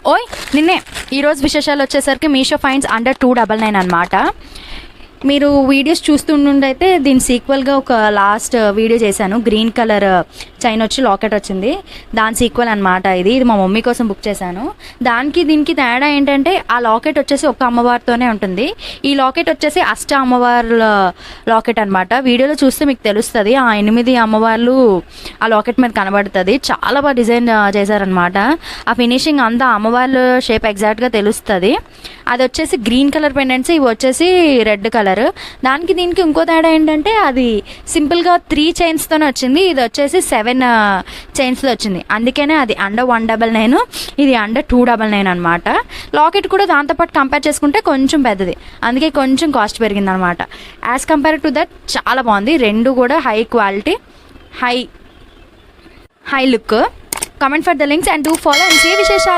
ఓయ్ నిన్నే ఈరోజు విశేషాలు వచ్చేసరికి మీషో ఫైన్స్ అండర్ 299 అనమాట. మీరు వీడియోస్ చూస్తుండైతే దీని సీక్వెల్గా ఒక లాస్ట్ వీడియో చేశాను. గ్రీన్ కలర్ చైన్ వచ్చి లాకెట్ వచ్చింది, దాని సీక్వెల్ అనమాట. ఇది మా మమ్మీ కోసం బుక్ చేశాను. దానికి దీనికి తేడా ఏంటంటే ఆ లాకెట్ వచ్చేసి ఒక అమ్మవారితోనే ఉంటుంది, ఈ లాకెట్ వచ్చేసి అష్ట అమ్మవార్ల లాకెట్ అనమాట. వీడియోలో చూస్తే మీకు తెలుస్తుంది, ఆ 8 అమ్మవార్లు ఆ లాకెట్ మీద కనబడుతుంది. చాలా బాగా డిజైన్ చేశారనమాట. ఆ ఫినిషింగ్ అంతా అమ్మవార్ల షేప్ ఎగ్జాక్ట్గా తెలుస్తుంది. అది వచ్చేసి గ్రీన్ కలర్ పెండెంట్స్, ఇవి వచ్చేసి రెడ్ కలర్. దానికి దీనికి ఇంకో తేడా ఏంటంటే అది సింపుల్గా 3 చైన్స్తోనే వచ్చింది, ఇది వచ్చేసి 7 చైన్స్లో వచ్చింది. అందుకనే అది అండర్ 199, ఇది అండర్ 299 అనమాట. లాకెట్ కూడా దాంతోపాటు కంపేర్ చేసుకుంటే కొంచెం పెద్దది, అందుకే కొంచెం కాస్ట్ పెరిగింది అనమాట. యాజ్ కంపేర్ టు దట్ చాలా బాగుంది. రెండు కూడా high quality, high look. Comment for the links and do follow and see విశేషాలు.